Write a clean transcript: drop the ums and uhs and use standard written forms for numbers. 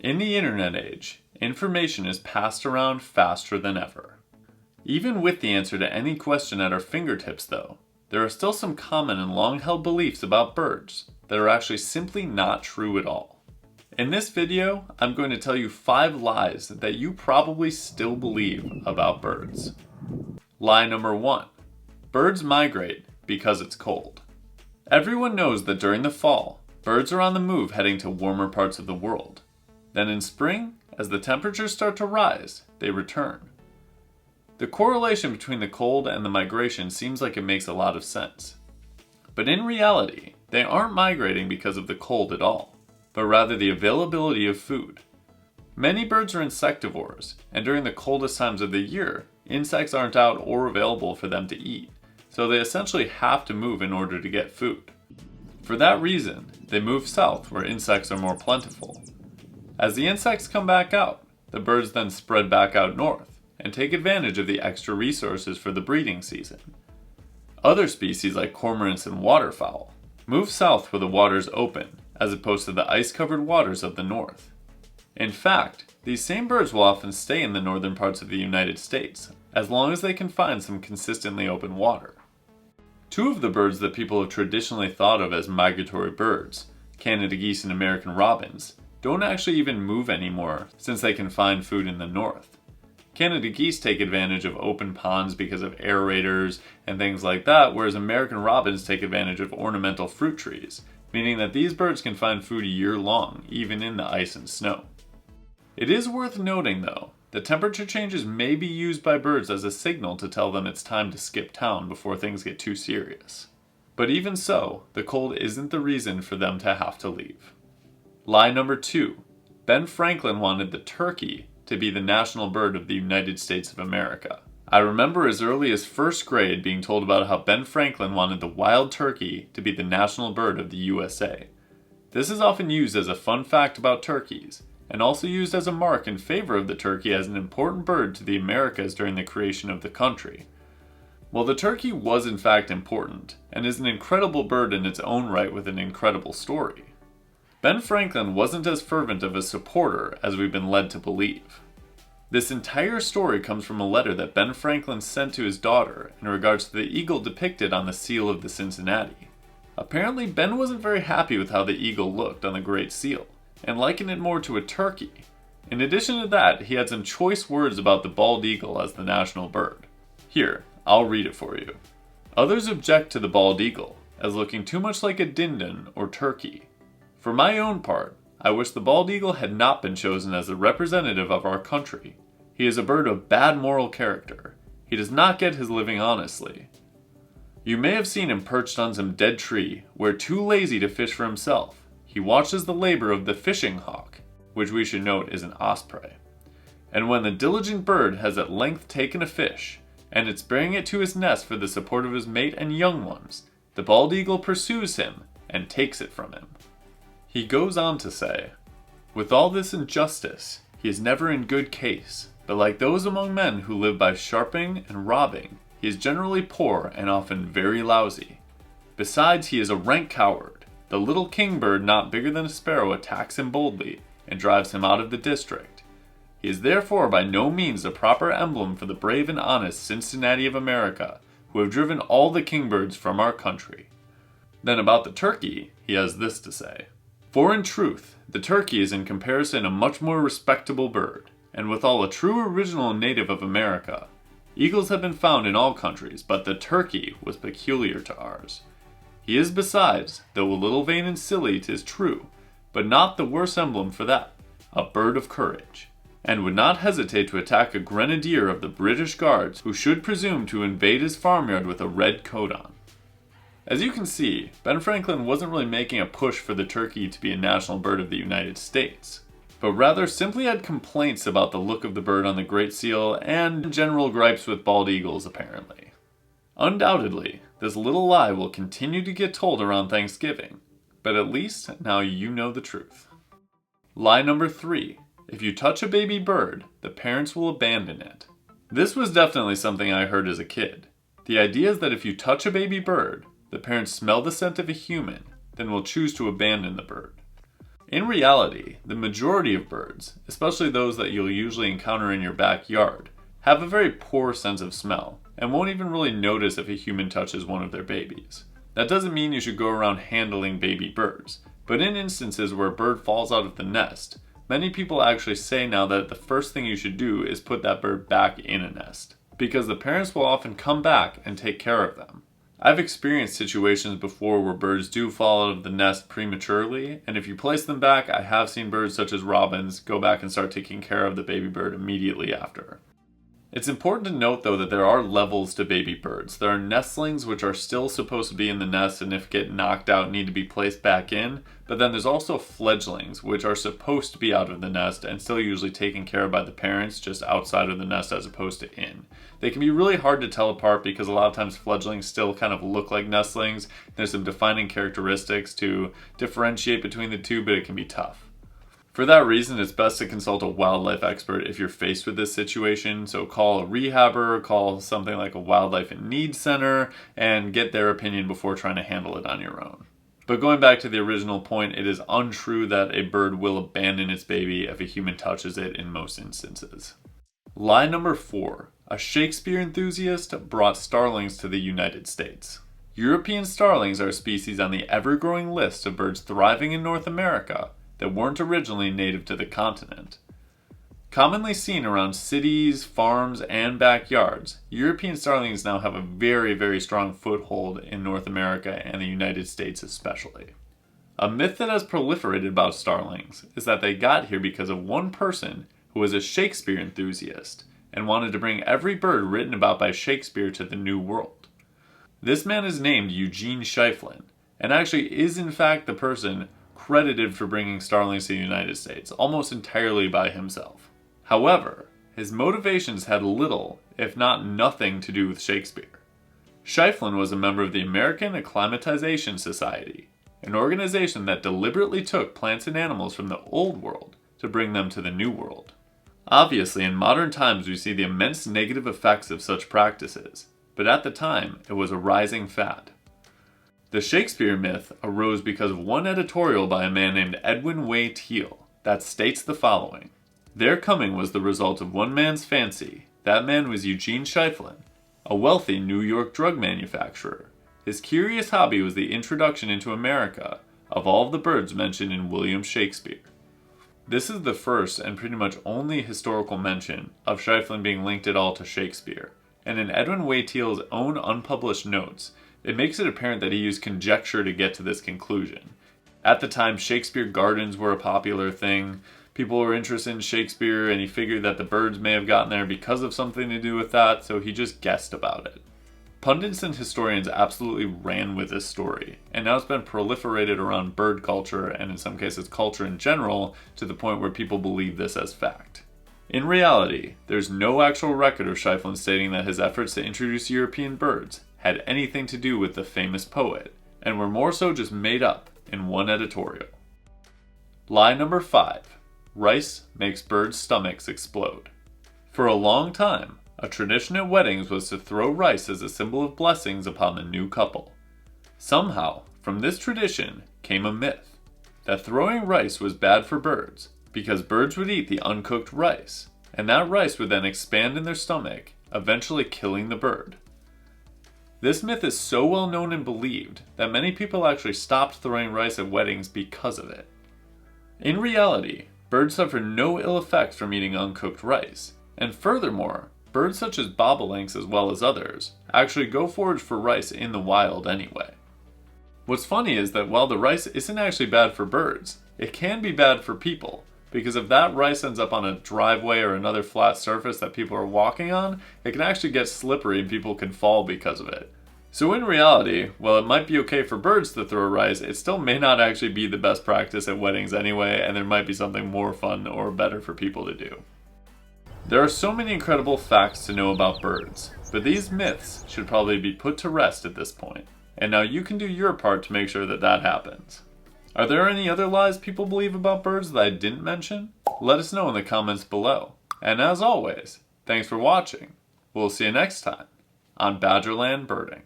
In the internet age, information is passed around faster than ever. Even with the answer to any question at our fingertips though, there are still some common and long-held beliefs about birds that are actually simply not true at all. In this video, I'm going to tell you 5 lies that you probably still believe about birds. Lie number 1. Birds migrate because it's cold. Everyone knows that during the fall, birds are on the move heading to warmer parts of the world. Then in spring, as the temperatures start to rise, they return. The correlation between the cold and the migration seems like it makes a lot of sense. But in reality, they aren't migrating because of the cold at all, but rather the availability of food. Many birds are insectivores, and during the coldest times of the year, insects aren't out or available for them to eat, so they essentially have to move in order to get food. For that reason, they move south where insects are more plentiful. As the insects come back out, the birds then spread back out north and take advantage of the extra resources for the breeding season. Other species like cormorants and waterfowl move south where the waters open, as opposed to the ice-covered waters of the north. In fact, these same birds will often stay in the northern parts of the United States, as long as they can find some consistently open water. 2 of the birds that people have traditionally thought of as migratory birds, Canada geese and American robins, don't actually even move anymore since they can find food in the north. Canada geese take advantage of open ponds because of aerators and things like that, whereas American robins take advantage of ornamental fruit trees, meaning that these birds can find food year-long, even in the ice and snow. It is worth noting though, that temperature changes may be used by birds as a signal to tell them it's time to skip town before things get too serious. But even so, the cold isn't the reason for them to have to leave. Lie number 2. Ben Franklin wanted the turkey to be the national bird of the United States of America. I remember as early as 1st grade being told about how Ben Franklin wanted the wild turkey to be the national bird of the USA. This is often used as a fun fact about turkeys, and also used as a mark in favor of the turkey as an important bird to the Americas during the creation of the country. Well, the turkey was in fact important, and is an incredible bird in its own right with an incredible story. Ben Franklin wasn't as fervent of a supporter as we've been led to believe. This entire story comes from a letter that Ben Franklin sent to his daughter in regards to the eagle depicted on the seal of the Cincinnati. Apparently, Ben wasn't very happy with how the eagle looked on the Great Seal, and likened it more to a turkey. In addition to that, he had some choice words about the bald eagle as the national bird. Here, I'll read it for you. Others object to the bald eagle, as looking too much like a dindon or turkey. For my own part, I wish the bald eagle had not been chosen as the representative of our country. He is a bird of bad moral character. He does not get his living honestly. You may have seen him perched on some dead tree, where too lazy to fish for himself, he watches the labor of the fishing hawk, which we should note is an osprey. And when the diligent bird has at length taken a fish, and it's bearing it to his nest for the support of his mate and young ones, the bald eagle pursues him and takes it from him. He goes on to say, "With all this injustice, he is never in good case, but like those among men who live by sharping and robbing, he is generally poor and often very lousy. Besides, he is a rank coward. The little kingbird not bigger than a sparrow attacks him boldly, and drives him out of the district. He is therefore by no means the proper emblem for the brave and honest Cincinnati of America, who have driven all the kingbirds from our country." Then about the turkey, he has this to say. "For in truth, the turkey is in comparison a much more respectable bird, and withal a true original native of America. Eagles have been found in all countries, but the turkey was peculiar to ours. He is besides, though a little vain and silly, 'tis true, but not the worse emblem for that, a bird of courage, and would not hesitate to attack a grenadier of the British Guards who should presume to invade his farmyard with a red coat on." As you can see, Ben Franklin wasn't really making a push for the turkey to be a national bird of the United States, but rather simply had complaints about the look of the bird on the Great Seal and general gripes with bald eagles apparently. Undoubtedly, this little lie will continue to get told around Thanksgiving, but at least now you know the truth. Lie number 3. If you touch a baby bird, the parents will abandon it. This was definitely something I heard as a kid. The idea is that if you touch a baby bird, the parents smell the scent of a human, then will choose to abandon the bird. In reality, the majority of birds, especially those that you'll usually encounter in your backyard, have a very poor sense of smell and won't even really notice if a human touches one of their babies. That doesn't mean you should go around handling baby birds, but in instances where a bird falls out of the nest, many people actually say now that the first thing you should do is put that bird back in a nest, because the parents will often come back and take care of them. I've experienced situations before where birds do fall out of the nest prematurely, and if you place them back, I have seen birds such as robins go back and start taking care of the baby bird immediately after. It's important to note though that there are levels to baby birds. There are nestlings which are still supposed to be in the nest and if get knocked out need to be placed back in, but then there's also fledglings which are supposed to be out of the nest and still usually taken care of by the parents just outside of the nest as opposed to in. They can be really hard to tell apart because a lot of times fledglings still kind of look like nestlings. There's some defining characteristics to differentiate between the two, but it can be tough. For that reason, it's best to consult a wildlife expert if you're faced with this situation. So call a rehabber, call something like a wildlife in need center, and get their opinion before trying to handle it on your own. But going back to the original point, it is untrue that a bird will abandon its baby if a human touches it in most instances. Lie number 4. A Shakespeare enthusiast brought starlings to the United States. European starlings are a species on the ever-growing list of birds thriving in North America that weren't originally native to the continent. Commonly seen around cities, farms, and backyards, European starlings now have a very, very strong foothold in North America and the United States especially. A myth that has proliferated about starlings is that they got here because of one person who was a Shakespeare enthusiast and wanted to bring every bird written about by Shakespeare to the New World. This man is named Eugene Schieffelin, and actually is in fact the person credited for bringing starlings to the United States, almost entirely by himself. However, his motivations had little, if not nothing, to do with Shakespeare. Schieffelin was a member of the American Acclimatization Society, an organization that deliberately took plants and animals from the Old World to bring them to the New World. Obviously, in modern times we see the immense negative effects of such practices, but at the time it was a rising fad. The Shakespeare myth arose because of one editorial by a man named Edwin Way Teale that states the following: "Their coming was the result of one man's fancy. That man was Eugene Schieffelin, a wealthy New York drug manufacturer. His curious hobby was the introduction into America of all of the birds mentioned in William Shakespeare." This is the first and pretty much only historical mention of Schieffelin being linked at all to Shakespeare, and in Edwin Way Teale's own unpublished notes, it makes it apparent that he used conjecture to get to this conclusion. At the time, Shakespeare gardens were a popular thing. People were interested in Shakespeare, and he figured that the birds may have gotten there because of something to do with that, so he just guessed about it. Pundits and historians absolutely ran with this story, and now it's been proliferated around bird culture, and in some cases culture in general, to the point where people believe this as fact. In reality, there's no actual record of Schieffelin stating that his efforts to introduce European birds had anything to do with the famous poet, and were more so just made up in one editorial. Lie number 5. Rice makes birds' stomachs explode. For a long time, a tradition at weddings was to throw rice as a symbol of blessings upon the new couple. Somehow, from this tradition came a myth that throwing rice was bad for birds because birds would eat the uncooked rice, and that rice would then expand in their stomach, eventually killing the bird. This myth is so well known and believed that many people actually stopped throwing rice at weddings because of it. In reality, birds suffer no ill effects from eating uncooked rice, and furthermore, birds such as bobolinks as well as others actually go forage for rice in the wild anyway. What's funny is that while the rice isn't actually bad for birds, it can be bad for people, because if that rice ends up on a driveway or another flat surface that people are walking on, it can actually get slippery and people can fall because of it. So in reality, while it might be okay for birds to throw rice, it still may not actually be the best practice at weddings anyway, and there might be something more fun or better for people to do. There are so many incredible facts to know about birds, but these myths should probably be put to rest at this point, and now you can do your part to make sure that that happens. Are there any other lies people believe about birds that I didn't mention? Let us know in the comments below. And as always, thanks for watching. We'll see you next time on Badgerland Birding.